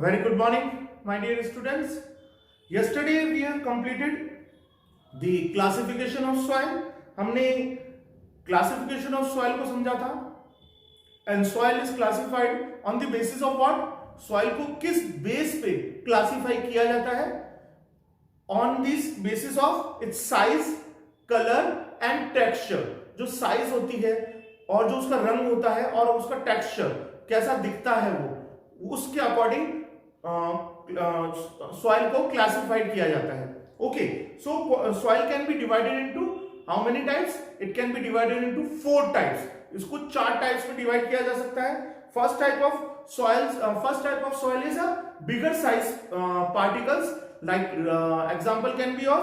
Very good morning, my dear students. Yesterday we have completed the classification of soil. हमने classification of soil को समझा था. And soil is classified on the basis of what? Soil को किस base पे classify किया जाता है? On this basis of its size, color and texture. जो size होती है और जो उसका रंग होता है और उसका texture कैसा दिखता है वो उसके अकॉर्डिंग सॉइल को क्लासिफाइड किया जाता है. Okay, so soil can be divided into how many types? It can be divided into 4 types. इसको 4 टाइप्स में डिवाइड किया जा सकता है. First type of soil is a bigger size particles, like example can be of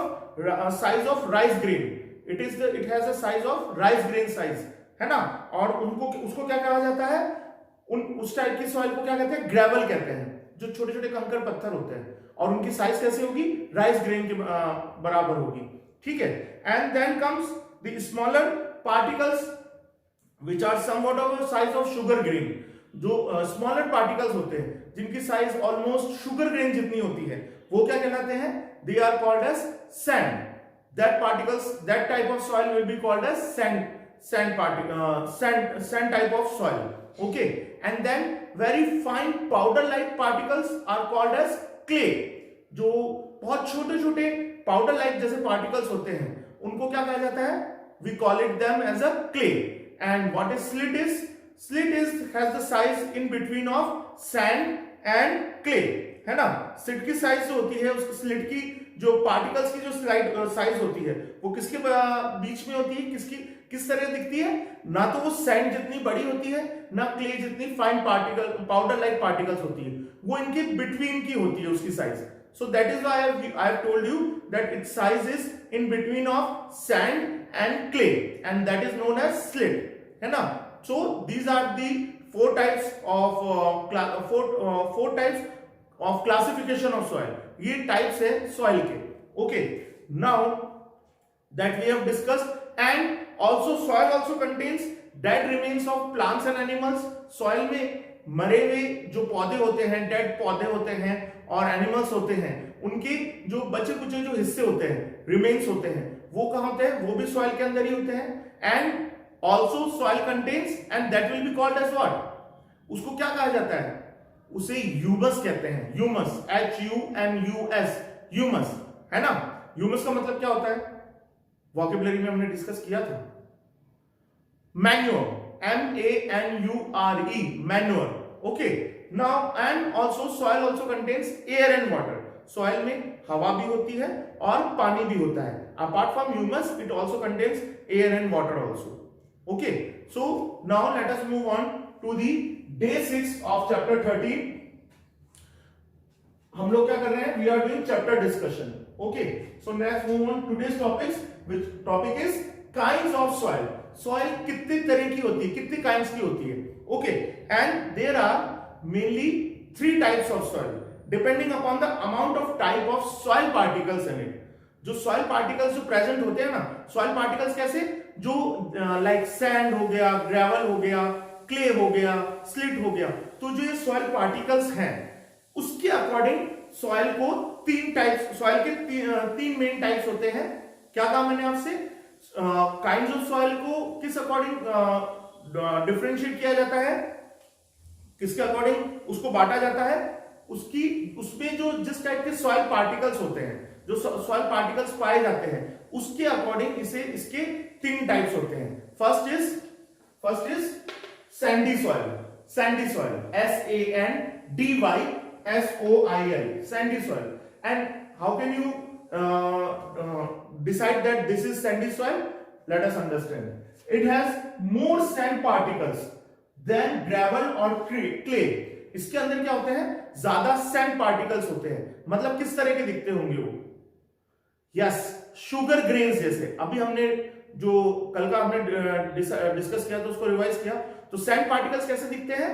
size of rice grain. It has a size of rice grain size, है ना. और उसको क्या कहा जाता है? उस टाइप की सॉइल को क्या कहते हैं? ग्रेवल कहते हैं. जो छोटे छोटे कंकड़ पत्थर होते हैं और उनकी साइज कैसे होगी? राइस ग्रेन के बराबर होगी. ठीक है. And then comes the smaller particles which are somewhat of size of sugar grain. जो स्मॉलर पार्टिकल्स होते हैं जिनकी साइज ऑलमोस्ट शुगर ग्रेन जितनी होती है वो क्या कहलाते हैं? They are called as sand. That type of soil will be called as sand type of soil. Okay, and then very fine powder like particles are called as clay. जो बहुत छोटे छोटे पाउडर लाइक जैसे particles होते हैं उनको क्या कहा जाता है? we call it them as a clay. And what is slit is? Slit has the size in between of sand and clay, है ना. स्लिट की साइज जो होती है, उस स्लिट की जो पार्टिकल्स की जो साइज होती है वो किसके बीच में होती है? किस तरह दिखती है? ना तो वो सैंड जितनी बड़ी होती है, ना क्ले जितनी फाइन पाउडर लाइक पार्टिकल्स होती है. वो इनके बिटवीन की होती है उसकी size. So that is why I have told you that it's size is in between of sand and clay and that is known as slit, है ना. So these are the 4 types of classification of soil. ये types है soil के. Okay, now that we have discussed. And also soil also contains dead remains of plants and animals. soil में मरे हुए जो पौधे होते हैं, डेड पौधे होते हैं और एनिमल्स होते हैं, उनके जो बचे कुचे जो हिस्से होते हैं, रिमेन्स होते हैं, वो कहां होते हैं? वो भी सॉइल के अंदर ही होते हैं. And also soil contains and that will be called as what? उसको क्या कहा जाता है? उसे ह्यूमस कहते हैं. ह्यूमस, HUMUS, ह्यूमस, है ना. ह्यूमस का मतलब क्या होता है? वोकैबुलरी में हमने डिस्कस किया था. Manure, MANURE, manure. Okay, now and also soil also contains air and water. Soil में हवा भी होती है और पानी भी होता है. Apart from humus it also contains air and water also. Okay, so now let us move on to the day 6 of chapter 13. हम लोग क्या कर रहे हैं? We are doing chapter discussion. Okay, so let's move on today's topics. Which topic is kinds of soil. Soil कितने तरह की होती है, कितने काइंड्स की होती है. Okay, and there are mainly 3 types of soil depending upon the amount of type of soil particles in it. जो सॉइल पार्टिकल्स जो प्रेजेंट होते हैं ना, सॉइल पार्टिकल्स कैसे? जो लाइक सैंड हो गया, ग्रेवल हो गया, क्ले हो गया, स्लिट हो गया. तो जो ये सॉइल पार्टिकल्स हैं उसके अकॉर्डिंग सॉइल को 3 टाइप्स, सॉइल के 3 मेन टाइप्स होते हैं. क्या कहा मैंने आपसे? काइंड्स ऑफ सॉइल को किस अकॉर्डिंग डिफरेंशिएट किया जाता है? किसके अकॉर्डिंग उसको बांटा जाता है? उसमें जो जिस टाइप के सॉइल पार्टिकल्स होते हैं, जो सॉइल पार्टिकल्स पाए जाते हैं, उसके अकॉर्डिंग इसके 3 टाइप्स होते हैं. First is Sandy soil. Sandy soil, SANDY Sandy soil. And how can you decide that this is sandy soil? Let us understand. It has more sand particles than gravel or clay. इसके अंदर क्या होते हैं? ज्यादा sand particles होते हैं. मतलब किस तरह के दिखते होंगे वो? यस, शुगर ग्रेन्स जैसे. अभी हमने जो कल का हमने डिस्कस किया तो उसको रिवाइज किया. तो सैंड पार्टिकल्स कैसे दिखते हैं?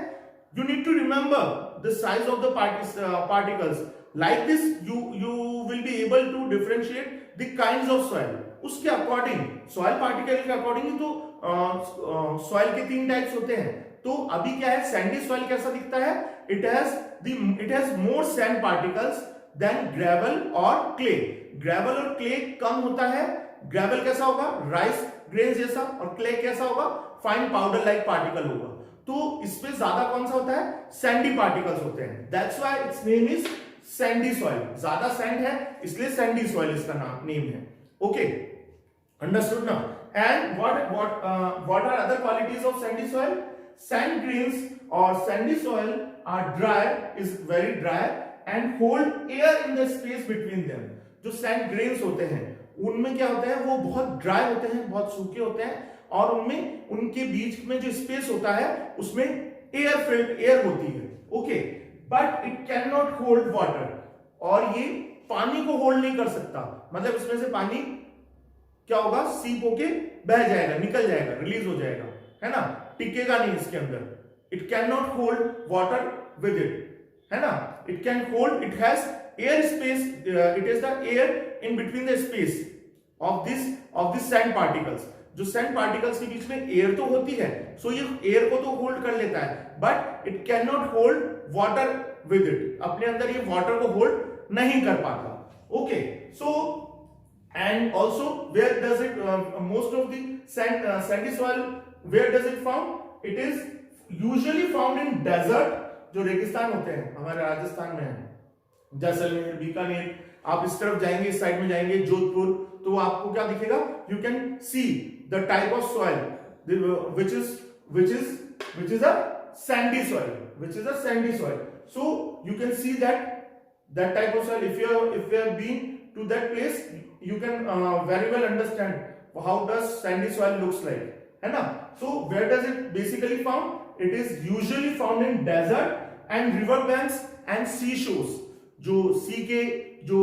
You need to remember the size of the particles. Like this, you will be able to differentiate the kinds of soil. उसके अकॉर्डिंग, सॉइल पार्टिकल के अकॉर्डिंग तो सॉइल के 3 टाइप्स होते हैं. तो अभी क्या है, सैंडी सॉइल कैसा दिखता है, it has more sand particles than gravel और क्ले। ग्रेवल और क्ले कम होता है, ग्रेवल कैसा होगा, राइस ग्रेन जैसा, और क्ले कैसा होगा, फाइन पाउडर लाइक पार्टिकल होगा। तो इसमें ज्यादा कौन सा होता है, सैंडी पार्टिकल्स होते हैं, that's why it's name is Sandy soil. ज्यादा सैंड है इसलिए सैंडी सॉइल इसका नेम है। ओके, अंडरस्टूड ना। And what are other qualities of sandy soil? Sand grains or sandy soil are dry, is very dry and hold air in the space between them. जो sand grains होते हैं उनमें क्या होता है, वो बहुत ड्राई होते हैं, बहुत सूखे होते हैं, और उनमें उनके बीच में जो स्पेस होता है उसमें एयर फिल्ड एयर होती है। Okay, but it can not hold water, और ये पानी को होल्ड नहीं कर सकता, मतलब इसमें से पानी क्या होगा, सीप होके बह जाएगा, निकल जाएगा, रिलीज हो जाएगा, है ना, टिकेगा नहीं इसके अंदर। It can not hold water with it, है ना, it can hold, it has air space, it is the air in between the space of this sand particles. जो सैंड पार्टिकल्स के बीच में एयर तो होती है, सो ये एयर को तो होल्ड कर लेता है, but it can not hold water with it, अपने अंदर ये वाटर को होल्ड नहीं कर पाता। Okay, so and also where does it most of the sandy soil, where does it found? It is usually found in desert, जो रेगिस्तान होते हैं हमारे राजस्थान में है, जैसलमेर, बीकानेर, आप इस तरफ जाएंगे, इस साइड में जाएंगे, जोधपुर, तो आपको क्या दिखेगा, you can see the type of soil which is a sandy soil, so you can see that type of soil. If you have been to that place, you can very well understand how does sandy soil looks like, है ना। So where does it basically found? It is usually found in desert and river banks and seashores. जो सी के जो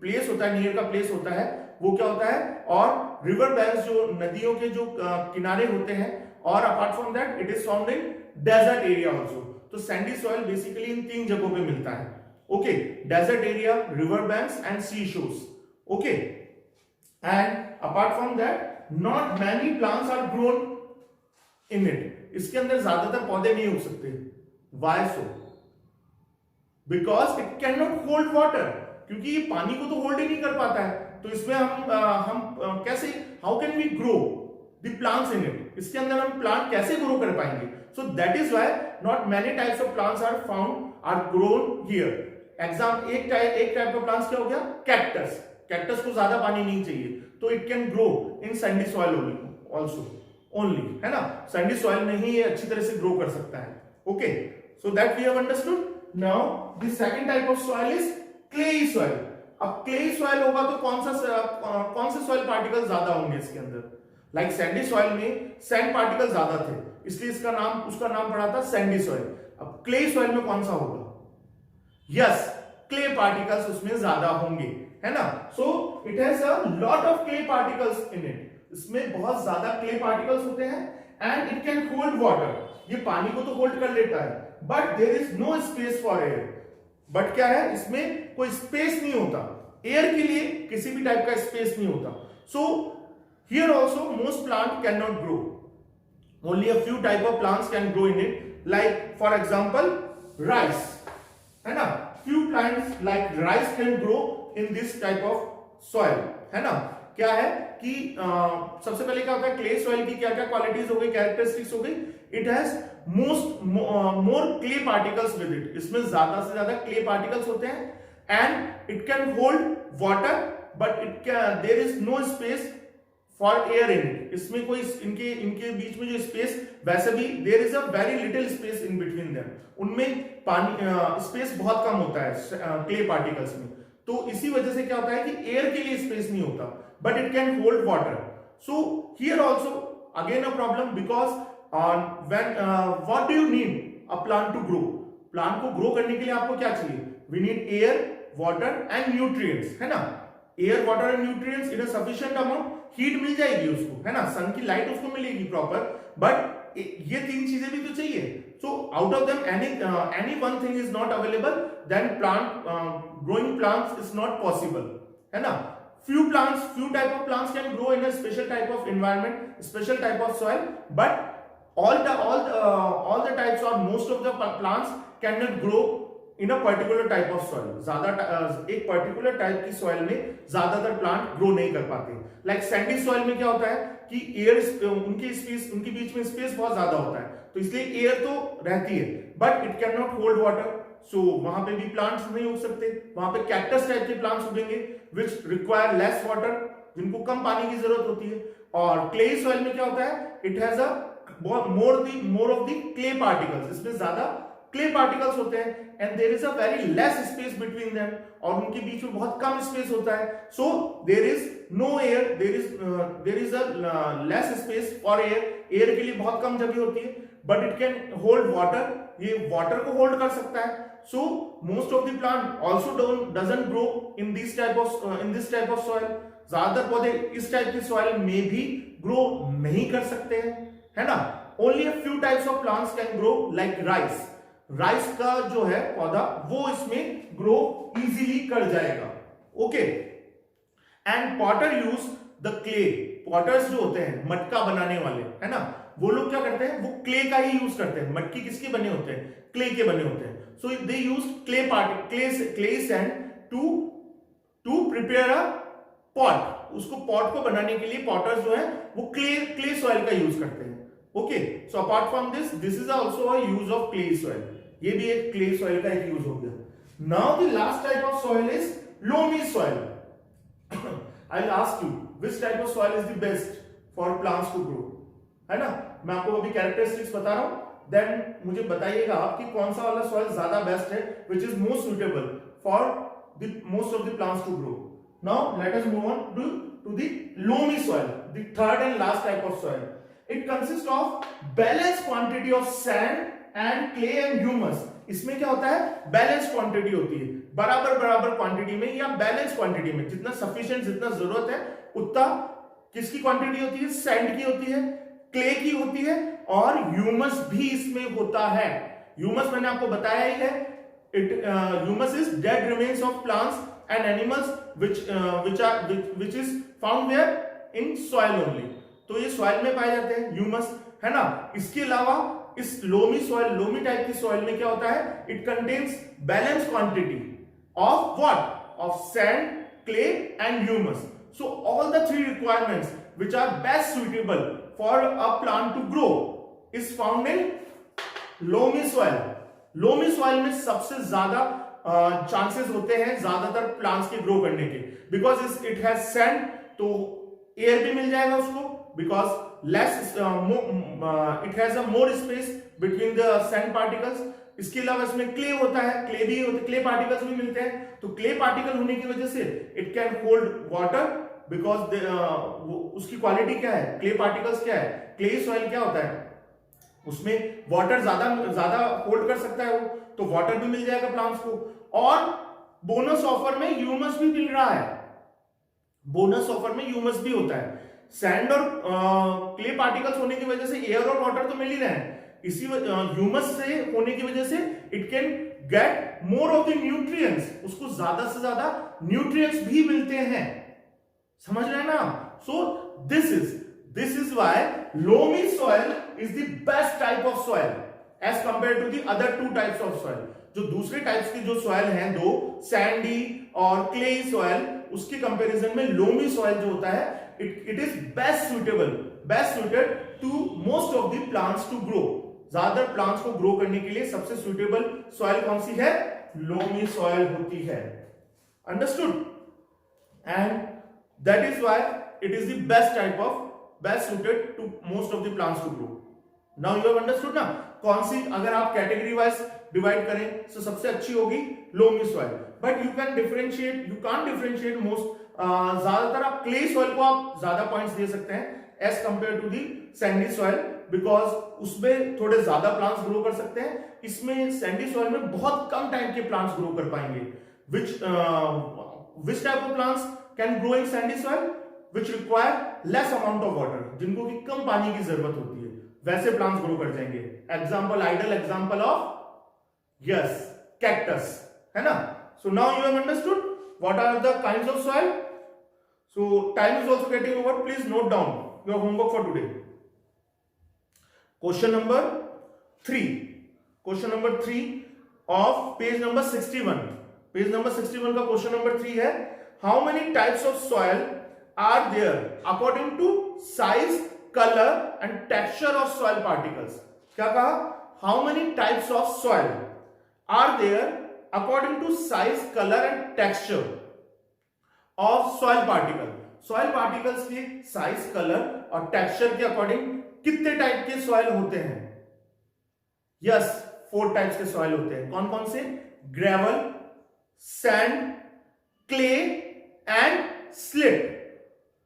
place होता है, near का place होता है, वो क्या होता है, और रिवर बैंक्स जो नदियों के जो किनारे होते हैं, और apart from that it is found in desert area also. तो सैंडी सॉइल बेसिकली इन 3 जगहों पे मिलता है। Okay, desert area, river banks and seashores. Okay, and apart from that, not many plants are grown in it. इसके अंदर ज्यादातर पौधे नहीं उग सकते। Why so? Because it cannot hold water. क्योंकि ये पानी को तो होल्ड ही नहीं कर पाता है, तो इसमें हम कैसे, how can we grow the plants in it? इसके अंदर हम प्लांट कैसे ग्रो कर पाएंगे? So that is why not many types of plants are found, are grown here. एक टाइप का प्लांट्स क्या हो गया, कैक्टस। कैक्टस को ज्यादा पानी नहीं चाहिए, तो it can grow in Sandy soil also only, है ना, सैंडी सॉइल में ही ये अच्छी तरह से ग्रो कर सकता है। Okay, so that we have understood. Now the second type of soil is clayey soil. अब क्लेई सॉइल होगा तो कौन से सॉइल पार्टिकल ज्यादा होंगे इसके अंदर, लाइक सैंडी सॉइल में सैंड पार्टिकल ज्यादा थे, इसलिए उसका नाम पड़ा था सैंडी सॉइल। अब क्लेई सॉइल में कौन सा होगा, यस, क्ले पार्टिकल्स उसमें ज्यादा होंगे, है ना। So it has a lot of clay particles in it, इसमें बहुत ज्यादा क्ले पार्टिकल्स होते हैं, and it can hold water, ये पानी को तो होल्ड कर लेता है, but there is no space for air. But क्या है, इसमें कोई स्पेस नहीं होता, एयर के लिए किसी भी टाइप का स्पेस नहीं होता। सो here also most plant can not grow, only a few type of plants can grow in it, like for example rice, है ना, few plants like rice can grow in this type of soil, है ना। क्या है कि सबसे पहले क्या होता है, क्ले सॉइल की क्या क्या क्वालिटीज हो गई, कैरेक्टरिस्टिक्स हो गई, it has more clay particles with it, इसमें ज्यादा से ज्यादा क्ले पार्टिकल्स होते हैं, and it can hold water, but there is no space for air in it, इसमें कोई इनके बीच में जो स्पेस, वैसे भी there is a very little space in between them, उनमें पानी स्पेस बहुत कम होता है क्ले पार्टिकल्स में, तो इसी वजह से क्या होता है कि एयर के लिए स्पेस नहीं होता, but it can hold water. So here also again a problem, because when what do you need a plant to grow, plant को ग्रो करने के लिए आपको क्या चाहिए, we need air, water and nutrients, है ना। Air, water and nutrients in a sufficient amount, heat मिल जाएगी उसको, है ना, सन की लाइट उसको मिलेगी प्रॉपर, बट ये 3 चीजें भी तो चाहिए। So out of them any one thing is not available, then growing plants is not possible, है ना। few type of plants can grow in a special type of environment, special type of soil, but all the types or most of the plants cannot grow in a particular type of soil. एक particular type की soil में ज्यादातर plant grow नहीं कर पाते. Like sandy soil में क्या होता है कि एयर उनके बीच में स्पेस बहुत ज्यादा होता है, तो इसलिए एयर तो रहती है but it can not hold water, so वहां पे भी प्लांट्स नहीं उग सकते. वहां पे कैक्टस टाइप के प्लांट्स उगेंगे विच रिक्वायर लेस वाटर, जिनको कम पानी की जरूरत होती है. और क्ले सॉइल में क्या होता है, it has a more of the clay particles, इसमें ज्यादा क्ले पार्टिकल्स होते हैं and there is a very less space between them, और उनके बीच में बहुत कम स्पेस होता है. So there is no air, there is a less space for air, air के लिए बहुत कम जगह होती है, but it can hold water, ये वाटर को होल्ड कर सकता है. So most of the plant also doesn't grow in this type of soil. ज्यादातर पौधे इस टाइप की सॉइल में भी ग्रो नहीं कर सकते हैं, है ना. Only a few types of plants can grow like rice. Rice का जो है पौधा वो इसमें ग्रो इजीली कर जाएगा. Okay. And potter use the clay. Potters जो होते हैं मटका बनाने वाले, है ना, वो लोग क्या करते हैं, वो क्ले का ही यूज करते हैं. मटकी किसके बने होते हैं, क्ले के बने होते हैं. So they use clay sand to prepare a pot. उसको पॉट को बनाने के लिए पॉटर्स जो है वो क्ले सॉइल का यूज करते हैं. Okay. So apart from this is also a use of clay soil. ये भी एक क्ले सॉइल का एक यूज हो गया. Now the last type of soil is loamy soil. I will ask you which type of soil is the best for plants to grow, है ना. मैं आपको अभी कैरेक्टरिस्टिक्स बता रहा हूं, देन मुझे बताइएगा आप कि कौन सा वाला सॉइल ज्यादा बेस्ट है, which is most suitable for the most of the plants to grow. Now let us move on to the loamy soil, the third and last type of soil. It consist of balance quantity of sand and clay and humus. इसमें क्या होता है, balance quantity होती है, बराबर quantity में या balance quantity में, जितना सफिशिएंट, जितना जरूरत है उतना किसकी क्वांटिटी होती है, सैंड की होती है, क्ले की होती है, और ह्यूमस भी इसमें होता है. ह्यूमस मैंने आपको बताया ही है, humus is dead remains of plants and animals which is found there in soil only. तो ये सॉइल में पाए जाते हैं ह्यूमस, है ना. इसके अलावा इस लोमी टाइप की सॉइल में क्या होता है, it contains balance quantity of what, of sand, clay and humus. So all the three requirements which are best suitable for a plant to grow is found in loamy soil. Loamy soil में सबसे ज्यादा chances होते हैं ज्यादातर plants के grow करने के, because it has sand, तो एयर भी मिल जाएगा उसको, because less it has a more space between the sand particles. इसके अलावा इसमें क्ले होता है, क्ले पार्टिकल्स भी मिलते हैं, तो क्ले पार्टिकल होने की वजह से it can hold water, because उसकी क्वालिटी क्या है, क्ले पार्टिकल्स क्या है, क्ले सॉइल क्या होता है, उसमें वाटर ज्यादा होल्ड कर सकता है वो, तो वाटर भी मिल जाएगा प्लांट्स को. और बोनस ऑफर में ह्यूमस भी मिल रहा है, बोनस ऑफर में ह्यूमस भी होता है. सैंड और क्ले पार्टिकल्स होने की वजह से एयर और वाटर तो मिल ही रहे हैं, इसी ह्यूमस से होने की वजह से it can get more of the nutrients, उसको ज्यादा से ज्यादा न्यूट्रिएंट्स भी मिलते हैं. समझ रहे हैं ना. So this is why loamy soil is the best type of soil as compare to the other two types of soil. जो दूसरे टाइप्स की जो सॉइल हैं, दो सैंडी और क्ले सॉइल, उसके कंपैरिजन में लोमी सॉइल जो होता है, it is best suited to most of the plants to grow. ज्यादातर प्लांट्स को ग्रो करने के लिए सबसे सुटेबल सॉइल कौन सी है, लोमी सॉइल होती है. Understood. And that is why it is the best suited to most of the plants to grow. Now you have understood ना, कौन सी, अगर आप कैटेगरी वाइज डिवाइड करें तो सबसे अच्छी होगी loamy soil. But you can't differentiate most. ज्यादातर आप क्ले सॉइल को आप ज्यादा पॉइंट्स दे सकते हैं as compare to the sandy soil, because उसमें थोड़े ज्यादा प्लांट्स ग्रो कर सकते हैं. इसमें सैंडी सॉइल में बहुत कम टाइम के प्लांट्स ग्रो कर पाएंगे. Which type of plants can grow in Sandy soil, which require less amount of water, जिनको की कम पानी की जरूरत होती है, वैसे प्लांट्स ग्रो कर जाएंगे. Ideal example of yes cactus, है ना. So now you have understood what are the kinds of soil. So time is also getting over. Please note down your homework for today. Question number 3, question number 3 of page number 61, page number 61 का question number 3 है, how many types of soil are there according to size, colour and texture of soil particles. क्या कहा? How many types of soil are there according to size, colour and texture of soil particle. Soil particles के size, colour और texture के according कितने type के soil होते हैं? Yes, 4 types के सॉइल होते हैं। कौन कौन से? Gravel, sand, clay and silt.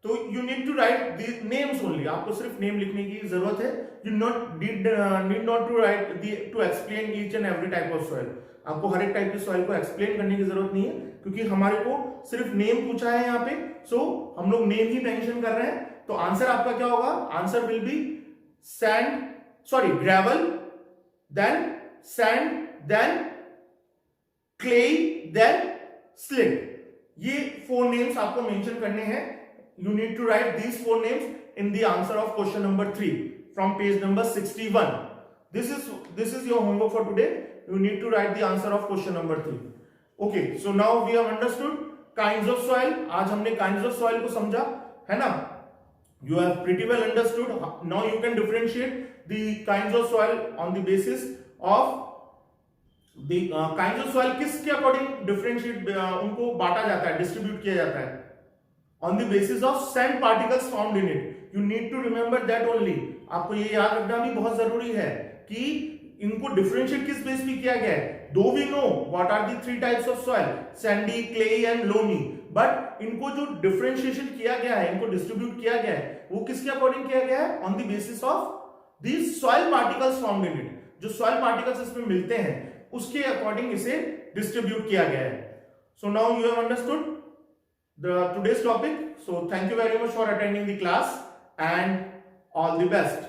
तो you need to write the names only, आपको सिर्फ नेम लिखने की जरूरत है। You need not to write to explain each and every type of soil. आपको हर एक टाइप की सॉइल को एक्सप्लेन करने की जरूरत नहीं है, क्योंकि हमारे को सिर्फ नेम पूछा है यहाँ पे। सो हम लोग नेम ही मेंशन कर रहे हैं। तो आंसर आपका क्या होगा? Answer will be gravel, then sand, then clay, then slit. ये 4 नेम्स आपको मेंशन करने हैं। You need to write these 4 names in the answer of question number 3 from page number 61. This is your homework for today. You need to write the answer of question number 3. Okay, so now we have understood kinds of soil. आज हमने kinds of soil को समझा, है ना? You have pretty well understood. Now you can differentiate the kinds of soil on the basis of the kinds of soil. किसके according differentiate उनको बांटा जाता है, डिस्ट्रीब्यूट किया जाता है? On the basis of sand particles formed in it. You need to remember that only. आपको ये याद रखना भी बहुत जरूरी है कि इनको डिफरेंशिएट किस बेस पे किया गया है। Though we know what are the 3 types of soil, sandy, clay and loamy, but इनको जो डिफरेंशिएशन किया गया है, इनको डिस्ट्रीब्यूट किया गया है, वो किसके अकॉर्डिंग किया गया है? On the basis of the soil particles formed in it. जो सॉइल पार्टिकल्स इसमें मिलते हैं उसके अकॉर्डिंग इसे डिस्ट्रीब्यूट किया गया है। सो now you have understood today's topic. So thank you very much for attending the class and all the best.